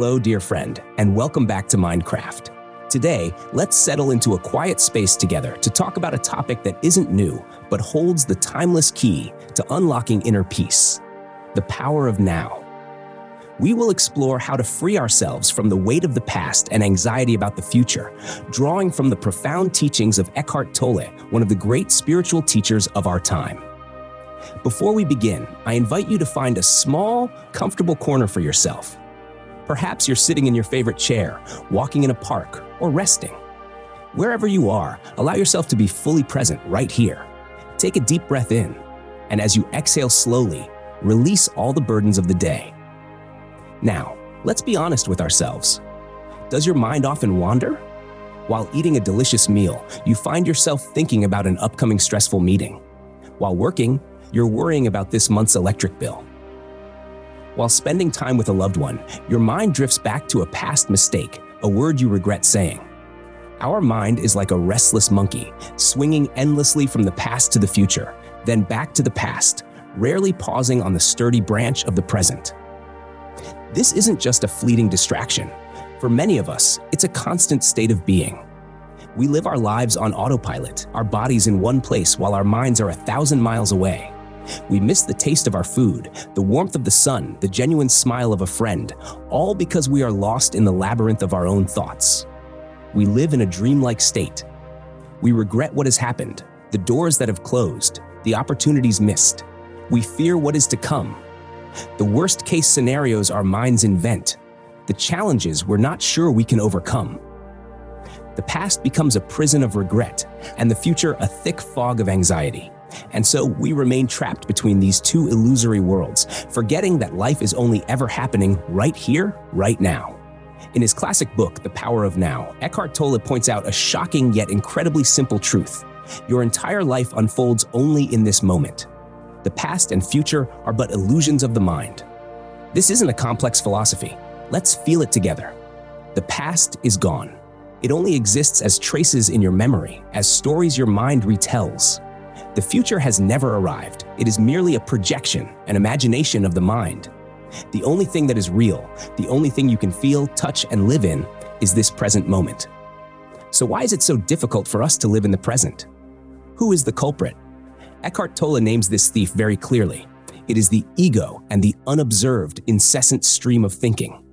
Hello, dear friend, and welcome back to Mindcraft. Today, let's settle into a quiet space together to talk about a topic that isn't new, but holds the timeless key to unlocking inner peace: the power of now. We will explore how to free ourselves from the weight of the past and anxiety about the future, drawing from the profound teachings of Eckhart Tolle, one of the great spiritual teachers of our time. Before we begin, I invite you to find a small, comfortable corner for yourself. Perhaps you're sitting in your favorite chair, walking in a park, or resting. Wherever you are, allow yourself to be fully present right here. Take a deep breath in, and as you exhale slowly, release all the burdens of the day. Now, let's be honest with ourselves. Does your mind often wander? While eating a delicious meal, you find yourself thinking about an upcoming stressful meeting. While working, you're worrying about this month's electric bill. While spending time with a loved one, your mind drifts back to a past mistake, a word you regret saying. Our mind is like a restless monkey, swinging endlessly from the past to the future, then back to the past, rarely pausing on the sturdy branch of the present. This isn't just a fleeting distraction. For many of us, it's a constant state of being. We live our lives on autopilot, our bodies in one place while our minds are 1,000 miles away. We miss the taste of our food, the warmth of the sun, the genuine smile of a friend, all because we are lost in the labyrinth of our own thoughts. We live in a dreamlike state. We regret what has happened, the doors that have closed, the opportunities missed. We fear what is to come. The worst-case scenarios our minds invent, the challenges we're not sure we can overcome. The past becomes a prison of regret, and the future a thick fog of anxiety. And so we remain trapped between these two illusory worlds, forgetting that life is only ever happening right here, right now. In his classic book, The Power of Now, Eckhart Tolle points out a shocking yet incredibly simple truth. Your entire life unfolds only in this moment. The past and future are but illusions of the mind. This isn't a complex philosophy. Let's feel it together. The past is gone. It only exists as traces in your memory, as stories your mind retells. The future has never arrived. It is merely a projection, an imagination of the mind. The only thing that is real, the only thing you can feel, touch, and live in, is this present moment. So why is it so difficult for us to live in the present? Who is the culprit? Eckhart Tolle names this thief very clearly. It is the ego and the unobserved, incessant stream of thinking.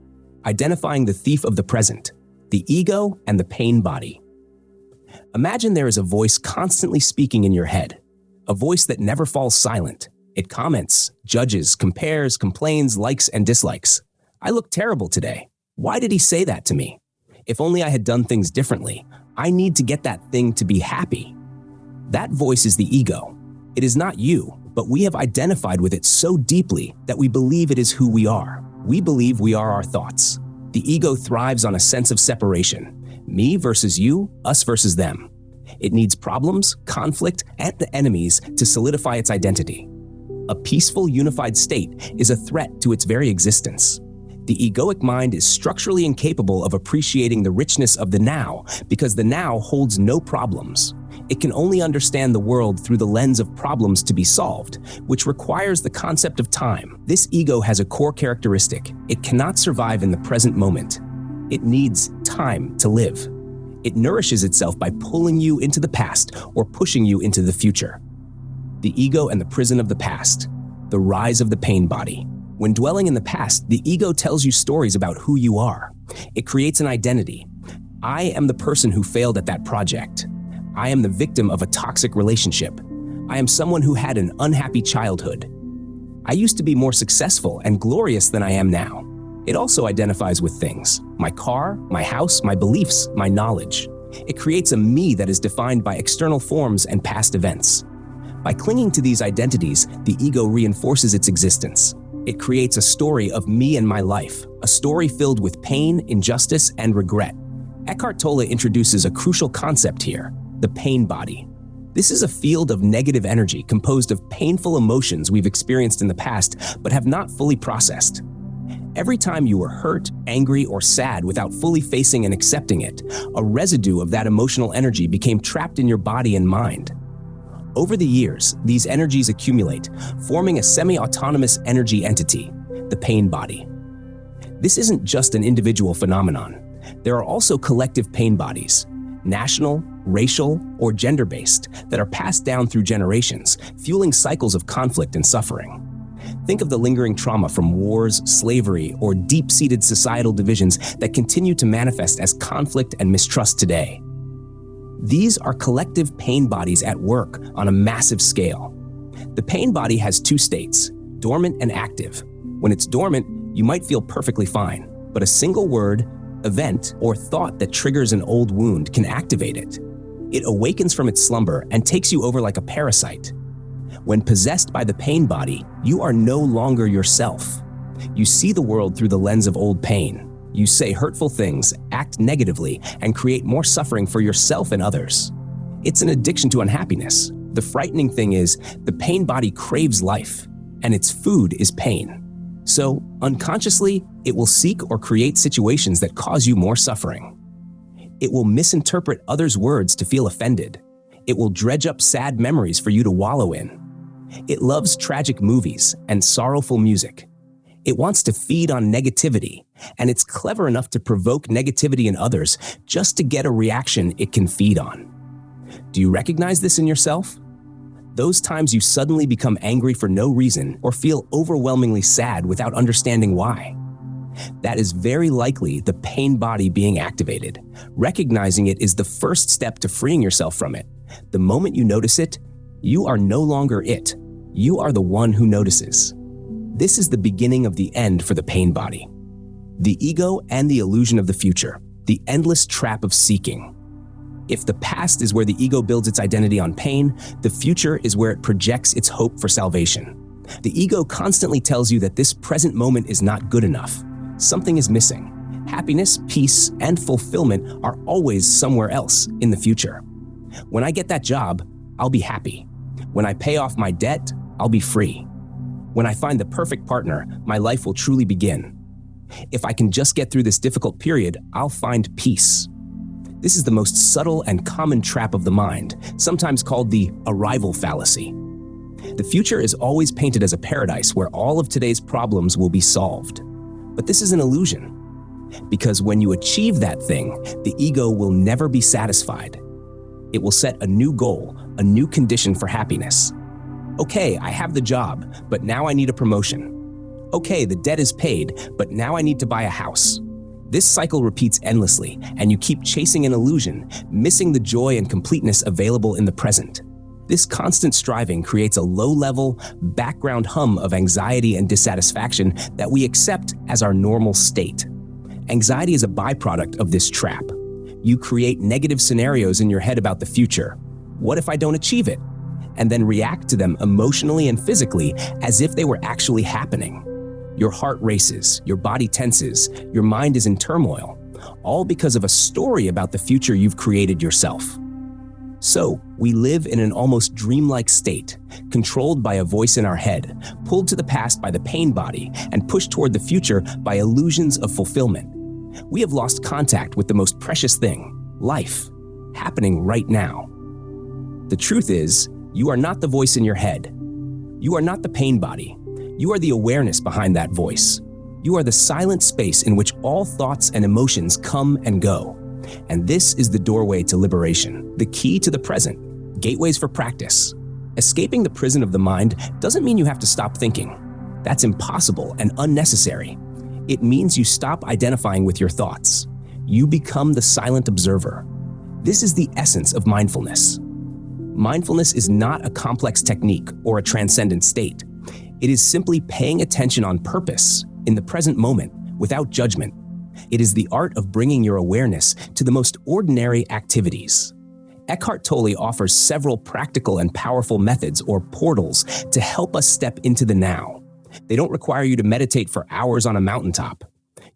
Identifying the thief of the present, the ego and the pain body. Imagine there is a voice constantly speaking in your head, a voice that never falls silent. It comments, judges, compares, complains, likes, and dislikes. I look terrible today. Why did he say that to me? If only I had done things differently. I need to get that thing to be happy. That voice is the ego. It is not you, but we have identified with it so deeply that we believe it is who we are. We believe we are our thoughts. The ego thrives on a sense of separation. Me versus you, us versus them. It needs problems, conflict, and enemies to solidify its identity. A peaceful, unified state is a threat to its very existence. The egoic mind is structurally incapable of appreciating the richness of the now because the now holds no problems. It can only understand the world through the lens of problems to be solved, which requires the concept of time. This ego has a core characteristic. It cannot survive in the present moment. It needs time to live. It nourishes itself by pulling you into the past or pushing you into the future. The ego and the prison of the past, the rise of the pain body. When dwelling in the past, the ego tells you stories about who you are. It creates an identity. I am the person who failed at that project. I am the victim of a toxic relationship. I am someone who had an unhappy childhood. I used to be more successful and glorious than I am now. It also identifies with things: my car, my house, my beliefs, my knowledge. It creates a me that is defined by external forms and past events. By clinging to these identities, the ego reinforces its existence. It creates a story of me and my life, a story filled with pain, injustice, and regret. Eckhart Tolle introduces a crucial concept here: the pain body. This is a field of negative energy composed of painful emotions we've experienced in the past but have not fully processed. Every time you were hurt, angry, or sad without fully facing and accepting it, a residue of that emotional energy became trapped in your body and mind. Over the years, these energies accumulate, forming a semi-autonomous energy entity, the pain body. This isn't just an individual phenomenon. There are also collective pain bodies, national, racial, or gender-based, that are passed down through generations, fueling cycles of conflict and suffering. Think of the lingering trauma from wars, slavery, or deep-seated societal divisions that continue to manifest as conflict and mistrust today. These are collective pain bodies at work on a massive scale. The pain body has two states, dormant and active. When it's dormant, you might feel perfectly fine, but a single word, event, or thought that triggers an old wound can activate it. It awakens from its slumber and takes you over like a parasite. When possessed by the pain body, you are no longer yourself. You see the world through the lens of old pain. You say hurtful things, act negatively, and create more suffering for yourself and others. It's an addiction to unhappiness. The frightening thing is, the pain body craves life, and its food is pain. So, unconsciously, it will seek or create situations that cause you more suffering. It will misinterpret others' words to feel offended. It will dredge up sad memories for you to wallow in. It loves tragic movies and sorrowful music. It wants to feed on negativity, and it's clever enough to provoke negativity in others just to get a reaction it can feed on. Do you recognize this in yourself? Those times you suddenly become angry for no reason or feel overwhelmingly sad without understanding why. That is very likely the pain body being activated. Recognizing it is the first step to freeing yourself from it. The moment you notice it, you are no longer it. You are the one who notices. This is the beginning of the end for the pain body. The ego and the illusion of the future, the endless trap of seeking. If the past is where the ego builds its identity on pain, the future is where it projects its hope for salvation. The ego constantly tells you that this present moment is not good enough. Something is missing. Happiness, peace, and fulfillment are always somewhere else in the future. When I get that job, I'll be happy. When I pay off my debt, I'll be free. When I find the perfect partner, my life will truly begin. If I can just get through this difficult period, I'll find peace. This is the most subtle and common trap of the mind, sometimes called the arrival fallacy. The future is always painted as a paradise where all of today's problems will be solved. But this is an illusion, because when you achieve that thing, the ego will never be satisfied. It will set a new goal, a new condition for happiness. Okay, I have the job, but now I need a promotion. Okay, the debt is paid, but now I need to buy a house. This cycle repeats endlessly, and you keep chasing an illusion, missing the joy and completeness available in the present. This constant striving creates a low-level, background hum of anxiety and dissatisfaction that we accept as our normal state. Anxiety is a byproduct of this trap. You create negative scenarios in your head about the future. What if I don't achieve it? And then react to them emotionally and physically as if they were actually happening. Your heart races, your body tenses, your mind is in turmoil, all because of a story about the future you've created yourself. So, we live in an almost dreamlike state, controlled by a voice in our head, pulled to the past by the pain body, and pushed toward the future by illusions of fulfillment. We have lost contact with the most precious thing, life, happening right now. The truth is, you are not the voice in your head. You are not the pain body. You are the awareness behind that voice. You are the silent space in which all thoughts and emotions come and go. And this is the doorway to liberation, the key to the present, gateways for practice. Escaping the prison of the mind doesn't mean you have to stop thinking. That's impossible and unnecessary. It means you stop identifying with your thoughts. You become the silent observer. This is the essence of mindfulness. Mindfulness is not a complex technique or a transcendent state. It is simply paying attention on purpose, in the present moment, without judgment. It is the art of bringing your awareness to the most ordinary activities. Eckhart Tolle offers several practical and powerful methods or portals to help us step into the now. They don't require you to meditate for hours on a mountaintop.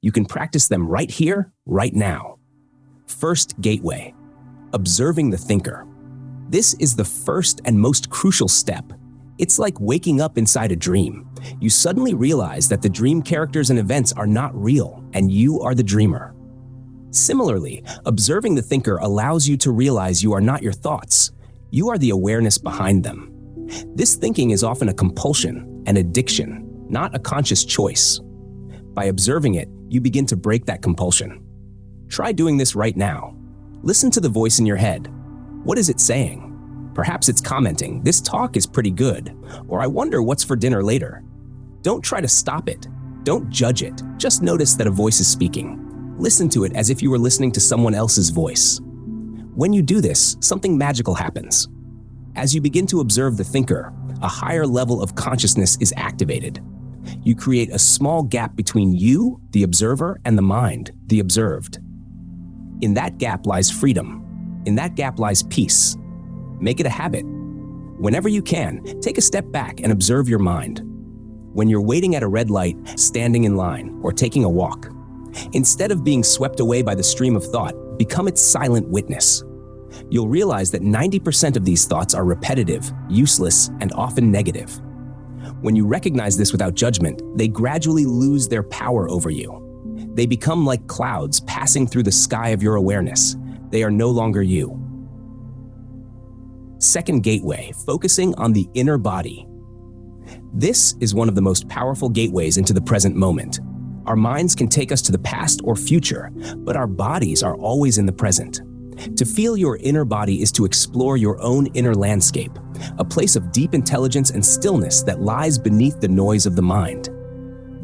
You can practice them right here, right now. First gateway, observing the thinker. This is the first and most crucial step. It's like waking up inside a dream. You suddenly realize that the dream characters and events are not real, and you are the dreamer. Similarly, observing the thinker allows you to realize you are not your thoughts. You are the awareness behind them. This thinking is often a compulsion, an addiction, not a conscious choice. By observing it, you begin to break that compulsion. Try doing this right now. Listen to the voice in your head. What is it saying? Perhaps it's commenting, "This talk is pretty good," or "I wonder what's for dinner later." Don't try to stop it. Don't judge it. Just notice that a voice is speaking. Listen to it as if you were listening to someone else's voice. When you do this, something magical happens. As you begin to observe the thinker, a higher level of consciousness is activated. You create a small gap between you, the observer, and the mind, the observed. In that gap lies freedom. In that gap lies peace. Make it a habit. Whenever you can, take a step back and observe your mind. When you're waiting at a red light, standing in line, or taking a walk, instead of being swept away by the stream of thought, become its silent witness. You'll realize that 90% of these thoughts are repetitive, useless, and often negative. When you recognize this without judgment, they gradually lose their power over you. They become like clouds passing through the sky of your awareness. They are no longer you. Second gateway, focusing on the inner body. This is one of the most powerful gateways into the present moment. Our minds can take us to the past or future, but our bodies are always in the present. To feel your inner body is to explore your own inner landscape, a place of deep intelligence and stillness that lies beneath the noise of the mind.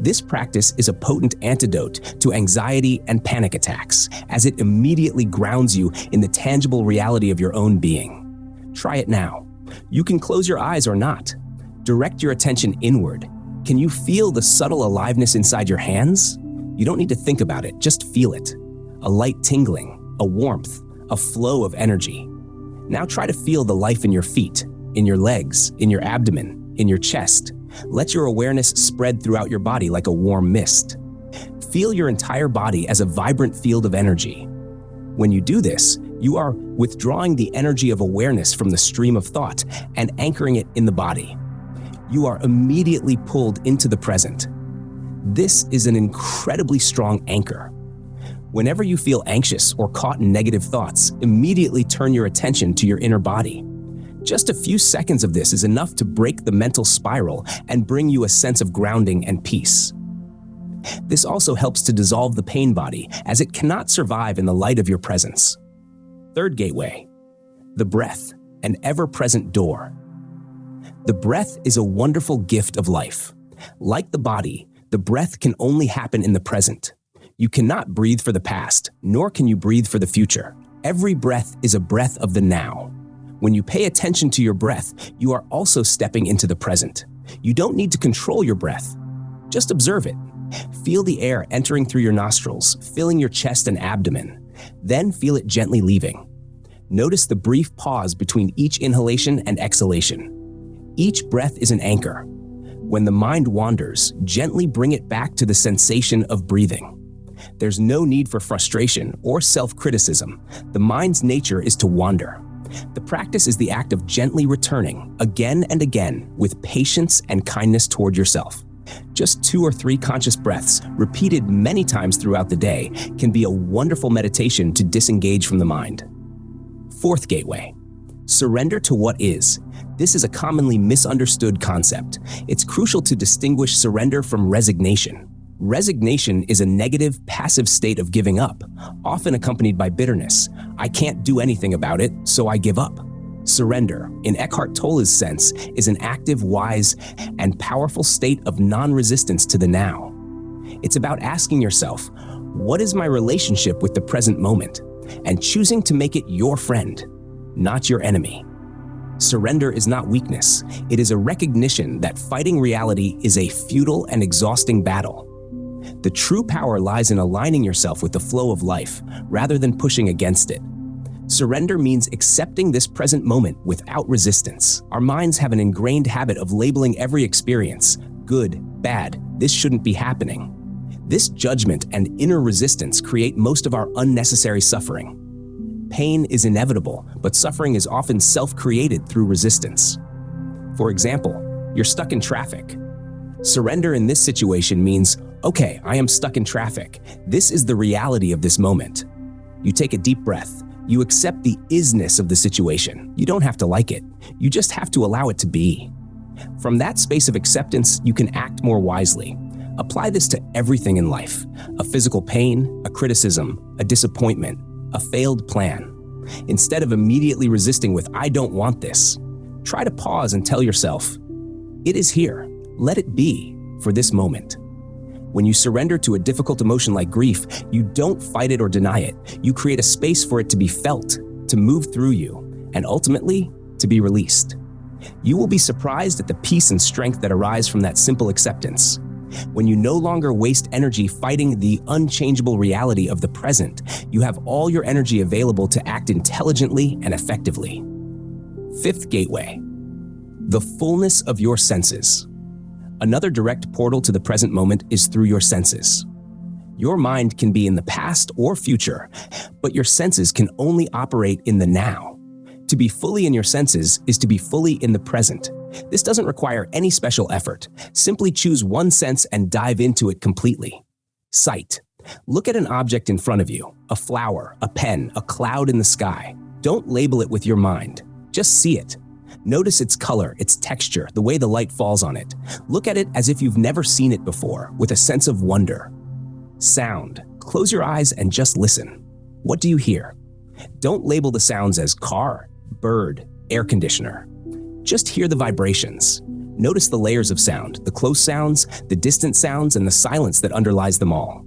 This practice is a potent antidote to anxiety and panic attacks, as it immediately grounds you in the tangible reality of your own being. Try it now. You can close your eyes or not. Direct your attention inward. Can you feel the subtle aliveness inside your hands? You don't need to think about it, just feel it. A light tingling, a warmth, a flow of energy. Now try to feel the life in your feet, in your legs, in your abdomen, in your chest. Let your awareness spread throughout your body like a warm mist. Feel your entire body as a vibrant field of energy. When you do this, you are withdrawing the energy of awareness from the stream of thought and anchoring it in the body. You are immediately pulled into the present. This is an incredibly strong anchor. Whenever you feel anxious or caught in negative thoughts, immediately turn your attention to your inner body. Just a few seconds of this is enough to break the mental spiral and bring you a sense of grounding and peace. This also helps to dissolve the pain body, as it cannot survive in the light of your presence. Third gateway, the breath, an ever-present door. The breath is a wonderful gift of life. Like the body, the breath can only happen in the present. You cannot breathe for the past, nor can you breathe for the future. Every breath is a breath of the now. When you pay attention to your breath, you are also stepping into the present. You don't need to control your breath. Just observe it. Feel the air entering through your nostrils, filling your chest and abdomen. Then feel it gently leaving. Notice the brief pause between each inhalation and exhalation. Each breath is an anchor. When the mind wanders, gently bring it back to the sensation of breathing. There's no need for frustration or self-criticism. The mind's nature is to wander. The practice is the act of gently returning, again and again, with patience and kindness toward yourself. Just 2 or 3 conscious breaths, repeated many times throughout the day, can be a wonderful meditation to disengage from the mind. Fourth gateway, surrender to what is. This is a commonly misunderstood concept. It's crucial to distinguish surrender from resignation. Resignation is a negative, passive state of giving up, often accompanied by bitterness. I can't do anything about it, so I give up. Surrender, in Eckhart Tolle's sense, is an active, wise, and powerful state of non-resistance to the now. It's about asking yourself, what is my relationship with the present moment? And choosing to make it your friend, not your enemy. Surrender is not weakness. It is a recognition that fighting reality is a futile and exhausting battle. The true power lies in aligning yourself with the flow of life, rather than pushing against it. Surrender means accepting this present moment without resistance. Our minds have an ingrained habit of labeling every experience, good, bad, this shouldn't be happening. This judgment and inner resistance create most of our unnecessary suffering. Pain is inevitable, but suffering is often self-created through resistance. For example, you're stuck in traffic. Surrender in this situation means, okay, I am stuck in traffic. This is the reality of this moment. You take a deep breath. You accept the isness of the situation. You don't have to like it. You just have to allow it to be. From that space of acceptance, you can act more wisely. Apply this to everything in life: a physical pain, a criticism, a disappointment, a failed plan. Instead of immediately resisting with, "I don't want this," try to pause and tell yourself, "It is here. Let it be for this moment." When you surrender to a difficult emotion like grief, you don't fight it or deny it. You create a space for it to be felt, to move through you, and ultimately, to be released. You will be surprised at the peace and strength that arise from that simple acceptance. When you no longer waste energy fighting the unchangeable reality of the present, you have all your energy available to act intelligently and effectively. Fifth gateway: the fullness of your senses. Another direct portal to the present moment is through your senses. Your mind can be in the past or future, but your senses can only operate in the now. To be fully in your senses is to be fully in the present. This doesn't require any special effort. Simply choose one sense and dive into it completely. Sight. Look at an object in front of you: a flower, a pen, a cloud in the sky. Don't label it with your mind. Just see it. Notice its color, its texture, the way the light falls on it. Look at it as if you've never seen it before, with a sense of wonder. Sound. Close your eyes and just listen. What do you hear? Don't label the sounds as car, bird, air conditioner. Just hear the vibrations. Notice the layers of sound, the close sounds, the distant sounds, and the silence that underlies them all.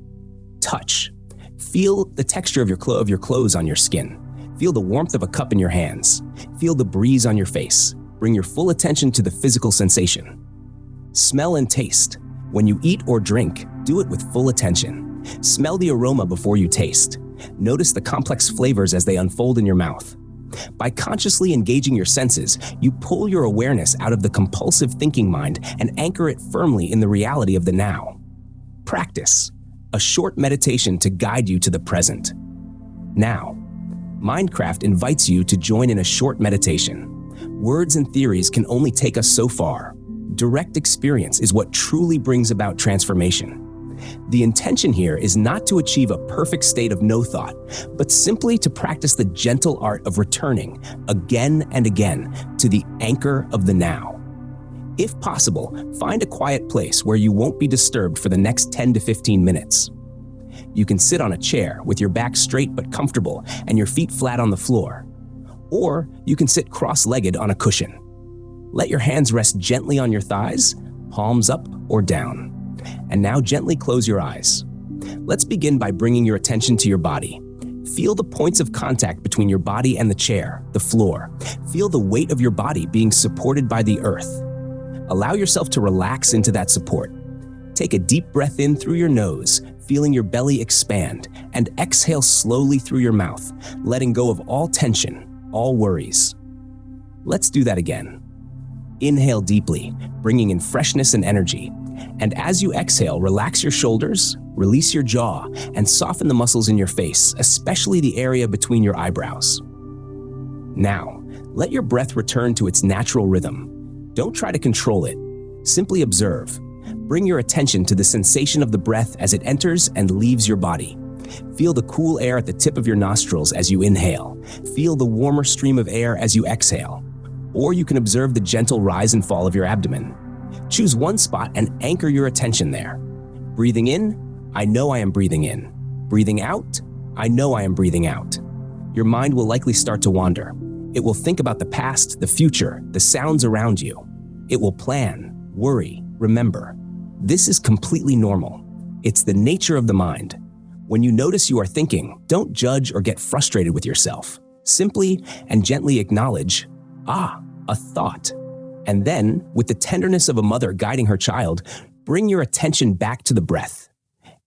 Touch. Feel the texture of your clothes on your skin. Feel the warmth of a cup in your hands. Feel the breeze on your face. Bring your full attention to the physical sensation. Smell and taste. When you eat or drink, do it with full attention. Smell the aroma before you taste. Notice the complex flavors as they unfold in your mouth. By consciously engaging your senses, you pull your awareness out of the compulsive thinking mind and anchor it firmly in the reality of the now. Practice. A short meditation to guide you to the present. Now, Mindcraft invites you to join in a short meditation. Words and theories can only take us so far. Direct experience is what truly brings about transformation. The intention here is not to achieve a perfect state of no thought, but simply to practice the gentle art of returning again and again to the anchor of the now. If possible, find a quiet place where you won't be disturbed for the next 10 to 15 minutes. You can sit on a chair with your back straight but comfortable and your feet flat on the floor. Or you can sit cross-legged on a cushion. Let your hands rest gently on your thighs, palms up or down. And now gently close your eyes. Let's begin by bringing your attention to your body. Feel the points of contact between your body and the chair, the floor. Feel the weight of your body being supported by the earth. Allow yourself to relax into that support. Take a deep breath in through your nose, feeling your belly expand, and exhale slowly through your mouth, letting go of all tension, all worries. Let's do that again. Inhale deeply, bringing in freshness and energy. And as you exhale, relax your shoulders, release your jaw, and soften the muscles in your face, especially the area between your eyebrows. Now, let your breath return to its natural rhythm. Don't try to control it. Simply observe. Bring your attention to the sensation of the breath as it enters and leaves your body. Feel the cool air at the tip of your nostrils as you inhale. Feel the warmer stream of air as you exhale. Or you can observe the gentle rise and fall of your abdomen. Choose one spot and anchor your attention there. Breathing in, I know I am breathing in. Breathing out, I know I am breathing out. Your mind will likely start to wander. It will think about the past, the future, the sounds around you. It will plan, worry, remember. This is completely normal. It's the nature of the mind. When you notice you are thinking, don't judge or get frustrated with yourself. Simply and gently acknowledge, a thought. And then, with the tenderness of a mother guiding her child, bring your attention back to the breath.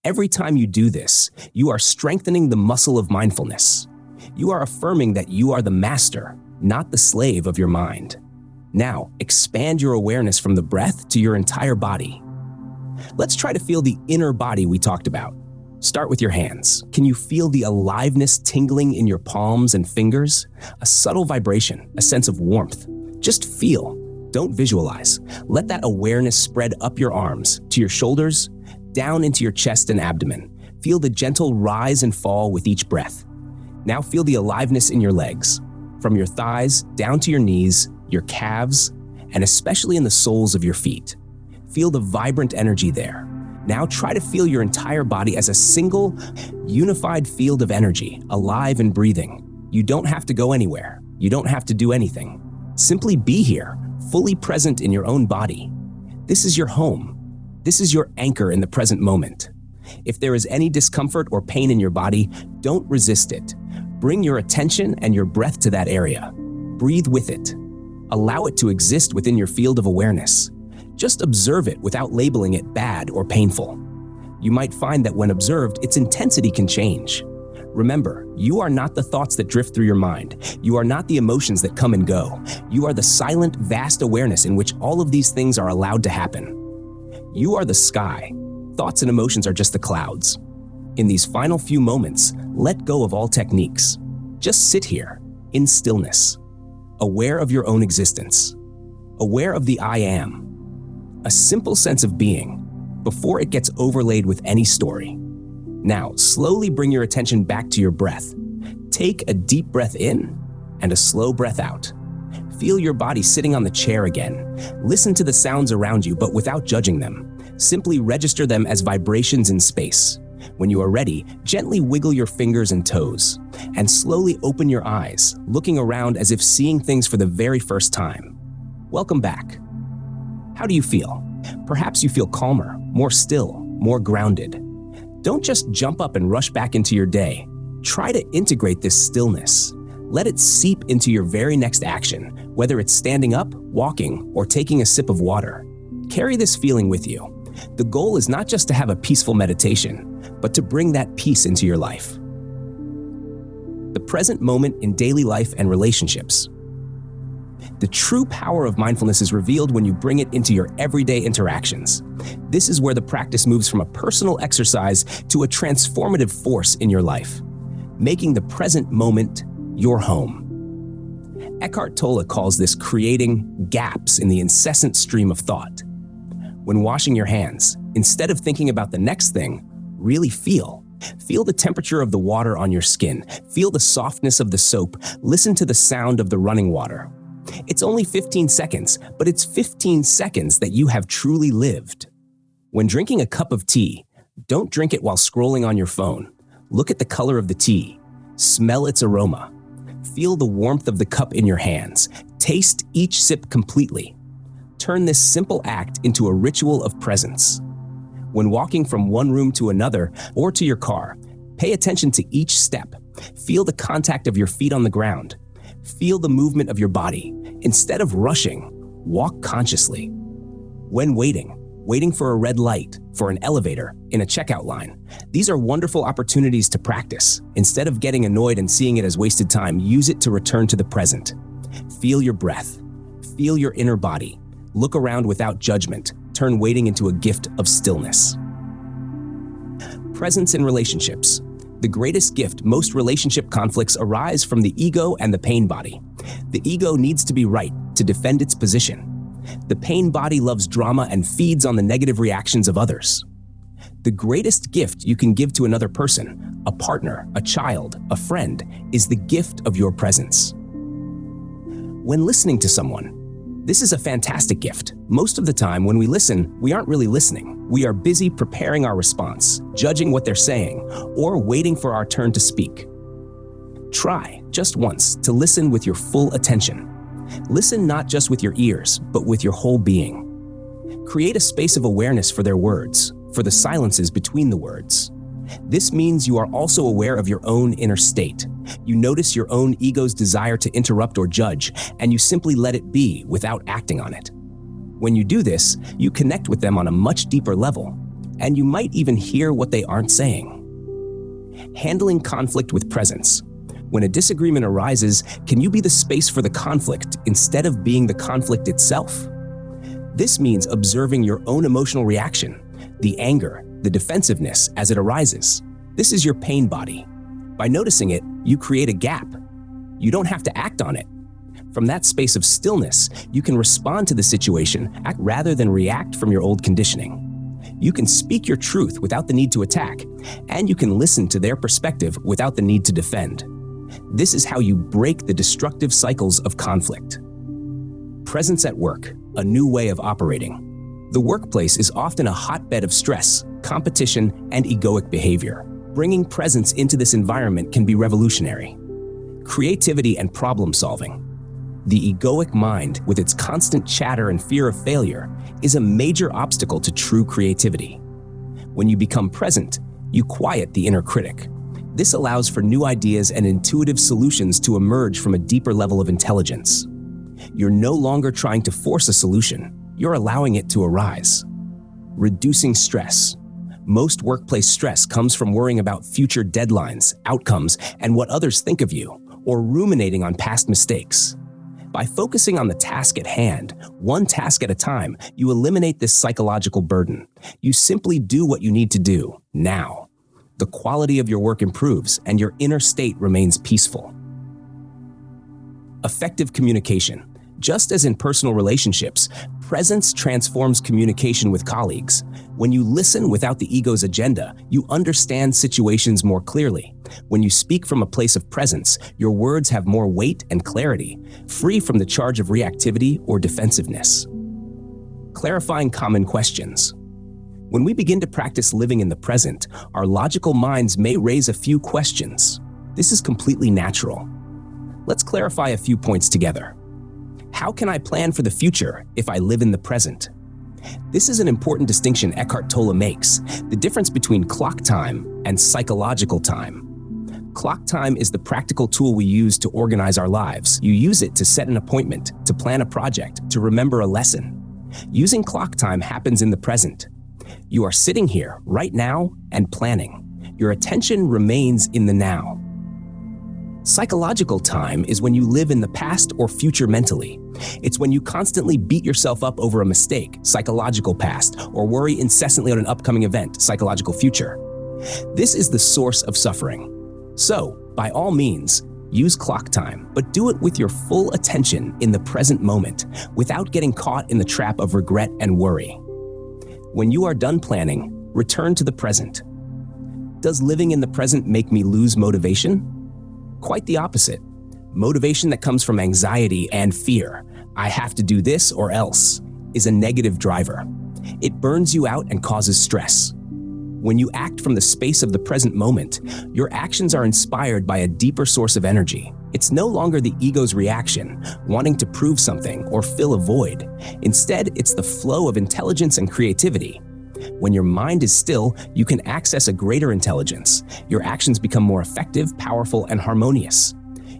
Every time you do this, you are strengthening the muscle of mindfulness. You are affirming that you are the master, not the slave of your mind. Now, expand your awareness from the breath to your entire body. Let's try to feel the inner body we talked about. Start with your hands. Can you feel the aliveness tingling in your palms and fingers? A subtle vibration, a sense of warmth. Just feel. Don't visualize. Let that awareness spread up your arms, to your shoulders, down into your chest and abdomen. Feel the gentle rise and fall with each breath. Now feel the aliveness in your legs, from your thighs down to your knees, your calves, and especially in the soles of your feet. Feel the vibrant energy there. Now try to feel your entire body as a single, unified field of energy, alive and breathing. You don't have to go anywhere. You don't have to do anything. Simply be here, fully present in your own body. This is your home. This is your anchor in the present moment. If there is any discomfort or pain in your body, don't resist it. Bring your attention and your breath to that area. Breathe with it. Allow it to exist within your field of awareness. Just observe it without labeling it bad or painful. You might find that when observed, its intensity can change. Remember, you are not the thoughts that drift through your mind. You are not the emotions that come and go. You are the silent, vast awareness in which all of these things are allowed to happen. You are the sky. Thoughts and emotions are just the clouds. In these final few moments, let go of all techniques. Just sit here, in stillness, aware of your own existence, aware of the I am. A simple sense of being, before it gets overlaid with any story. Now, slowly bring your attention back to your breath. Take a deep breath in and a slow breath out. Feel your body sitting on the chair again. Listen to the sounds around you, but without judging them. Simply register them as vibrations in space. When you are ready, gently wiggle your fingers and toes, and slowly open your eyes, looking around as if seeing things for the very first time. Welcome back. How do you feel? Perhaps you feel calmer, more still, more grounded. Don't just jump up and rush back into your day. Try to integrate this stillness. Let it seep into your very next action, whether it's standing up, walking, or taking a sip of water. Carry this feeling with you. The goal is not just to have a peaceful meditation, but to bring that peace into your life. The present moment in daily life and relationships. The true power of mindfulness is revealed when you bring it into your everyday interactions. This is where the practice moves from a personal exercise to a transformative force in your life, making the present moment your home. Eckhart Tolle calls this creating gaps in the incessant stream of thought. When washing your hands, instead of thinking about the next thing, really feel. Feel the temperature of the water on your skin. Feel the softness of the soap. Listen to the sound of the running water. It's only 15 seconds, but it's 15 seconds that you have truly lived. When drinking a cup of tea, don't drink it while scrolling on your phone. Look at the color of the tea. Smell its aroma. Feel the warmth of the cup in your hands. Taste each sip completely. Turn this simple act into a ritual of presence. When walking from one room to another or to your car, pay attention to each step. Feel the contact of your feet on the ground. Feel the movement of your body. Instead of rushing, walk consciously. When waiting for a red light, for an elevator, in a checkout line, these are wonderful opportunities to practice. Instead of getting annoyed and seeing it as wasted time, use it to return to the present. Feel your breath. Feel your inner body. Look around without judgment. Turn waiting into a gift of stillness. Presence in relationships. The greatest gift. Most relationship conflicts arise from the ego and the pain body. The ego needs to be right to defend its position. The pain body loves drama and feeds on the negative reactions of others. The greatest gift you can give to another person, a partner, a child, a friend, is the gift of your presence. When listening to someone, this is a fantastic gift. Most of the time when we listen, we aren't really listening. We are busy preparing our response, judging what they're saying, or waiting for our turn to speak. Try, just once, to listen with your full attention. Listen not just with your ears, but with your whole being. Create a space of awareness for their words, for the silences between the words. This means you are also aware of your own inner state. You notice your own ego's desire to interrupt or judge, and you simply let it be without acting on it. When you do this, you connect with them on a much deeper level, and you might even hear what they aren't saying. Handling conflict with presence. When a disagreement arises, can you be the space for the conflict instead of being the conflict itself? This means observing your own emotional reaction, the anger, the defensiveness as it arises. This is your pain body. By noticing it, you create a gap. You don't have to act on it. From that space of stillness, you can respond to the situation, act rather than react from your old conditioning. You can speak your truth without the need to attack, and you can listen to their perspective without the need to defend. This is how you break the destructive cycles of conflict. Presence at work, a new way of operating. The workplace is often a hotbed of stress, competition, and egoic behavior. Bringing presence into this environment can be revolutionary. Creativity and problem solving. The egoic mind, with its constant chatter and fear of failure, is a major obstacle to true creativity. When you become present, you quiet the inner critic. This allows for new ideas and intuitive solutions to emerge from a deeper level of intelligence. You're no longer trying to force a solution, you're allowing it to arise. Reducing stress. Most workplace stress comes from worrying about future deadlines, outcomes, and what others think of you, or ruminating on past mistakes. By focusing on the task at hand, one task at a time, you eliminate this psychological burden. You simply do what you need to do, now. The quality of your work improves, and your inner state remains peaceful. Effective communication. Just as in personal relationships, presence transforms communication with colleagues. When you listen without the ego's agenda, you understand situations more clearly. When you speak from a place of presence, your words have more weight and clarity, free from the charge of reactivity or defensiveness. Clarifying common questions. When we begin to practice living in the present, our logical minds may raise a few questions. This is completely natural. Let's clarify a few points together. How can I plan for the future if I live in the present? This is an important distinction Eckhart Tolle makes, the difference between clock time and psychological time. Clock time is the practical tool we use to organize our lives. You use it to set an appointment, to plan a project, to remember a lesson. Using clock time happens in the present. You are sitting here right now and planning. Your attention remains in the now. Psychological time is when you live in the past or future mentally. It's when you constantly beat yourself up over a mistake, psychological past, or worry incessantly on an upcoming event, psychological future. This is the source of suffering. So, by all means, use clock time, but do it with your full attention in the present moment, without getting caught in the trap of regret and worry. When you are done planning, return to the present. Does living in the present make me lose motivation? Quite the opposite. Motivation that comes from anxiety and fear, I have to do this or else, is a negative driver. It burns you out and causes stress. When you act from the space of the present moment, your actions are inspired by a deeper source of energy. It's no longer the ego's reaction, wanting to prove something or fill a void. Instead, it's the flow of intelligence and creativity. When your mind is still, you can access a greater intelligence. Your actions become more effective, powerful, and harmonious.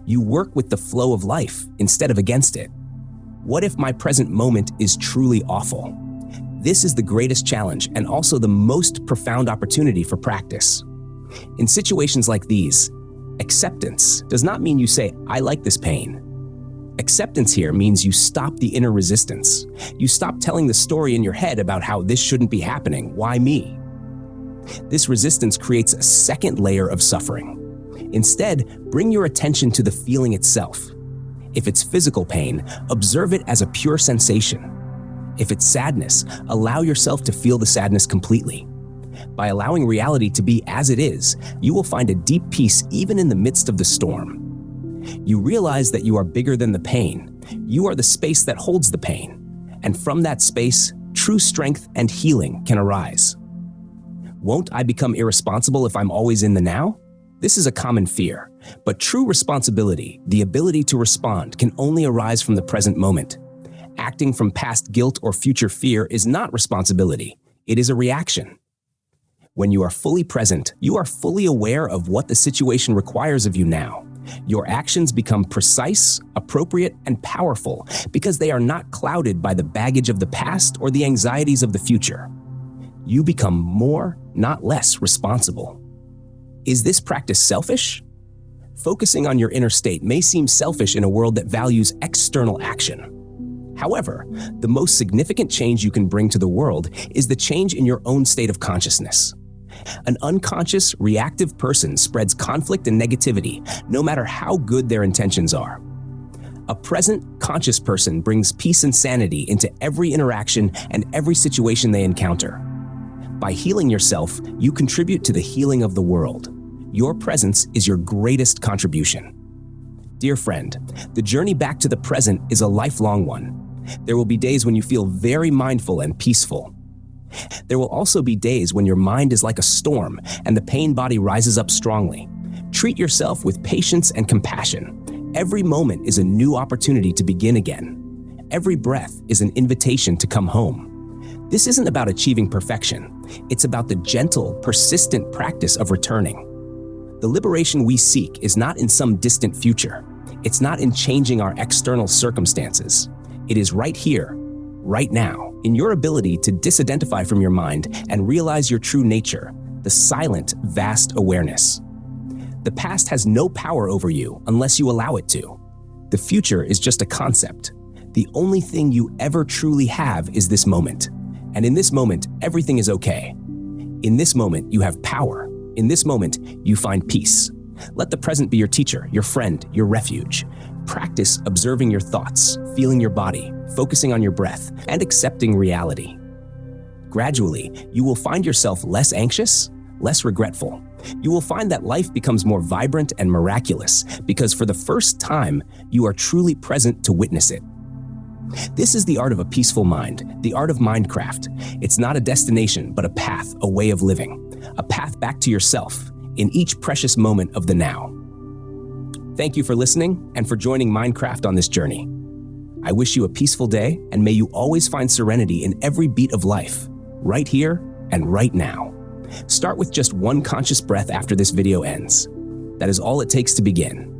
You work with the flow of life instead of against it. What if my present moment is truly awful? This is the greatest challenge and also the most profound opportunity for practice. In situations like these, acceptance does not mean you say, I like this pain. Acceptance here means you stop the inner resistance. You stop telling the story in your head about how this shouldn't be happening, why me? This resistance creates a second layer of suffering. Instead, bring your attention to the feeling itself. If it's physical pain, observe it as a pure sensation. If it's sadness, allow yourself to feel the sadness completely. By allowing reality to be as it is, you will find a deep peace even in the midst of the storm. You realize that you are bigger than the pain. You are the space that holds the pain. And from that space, true strength and healing can arise. Won't I become irresponsible if I'm always in the now? This is a common fear, but true responsibility, the ability to respond, can only arise from the present moment. Acting from past guilt or future fear is not responsibility. It is a reaction. When you are fully present, you are fully aware of what the situation requires of you now. Your actions become precise, appropriate, and powerful because they are not clouded by the baggage of the past or the anxieties of the future. You become more, not less, responsible. Is this practice selfish? Focusing on your inner state may seem selfish in a world that values external action. However, the most significant change you can bring to the world is the change in your own state of consciousness. An unconscious, reactive person spreads conflict and negativity, no matter how good their intentions are. A present, conscious person brings peace and sanity into every interaction and every situation they encounter. By healing yourself, you contribute to the healing of the world. Your presence is your greatest contribution. Dear friend, the journey back to the present is a lifelong one. There will be days when you feel very mindful and peaceful. There will also be days when your mind is like a storm and the pain body rises up strongly. Treat yourself with patience and compassion. Every moment is a new opportunity to begin again. Every breath is an invitation to come home. This isn't about achieving perfection. It's about the gentle, persistent practice of returning. The liberation we seek is not in some distant future. It's not in changing our external circumstances. It is right here, right now, in your ability to disidentify from your mind and realize your true nature, the silent, vast awareness. The past has no power over you unless you allow it to. The future is just a concept. The only thing you ever truly have is this moment. And in this moment, everything is okay. In this moment, you have power. In this moment, you find peace. Let the present be your teacher, your friend, your refuge. Practice observing your thoughts, feeling your body, focusing on your breath, and accepting reality. Gradually, you will find yourself less anxious, less regretful. You will find that life becomes more vibrant and miraculous because for the first time, you are truly present to witness it. This is the art of a peaceful mind, the art of Mindcraft. It's not a destination, but a path, a way of living, a path back to yourself in each precious moment of the now. Thank you for listening and for joining Mindcraft on this journey. I wish you a peaceful day, and may you always find serenity in every beat of life, right here and right now. Start with just one conscious breath after this video ends. That is all it takes to begin.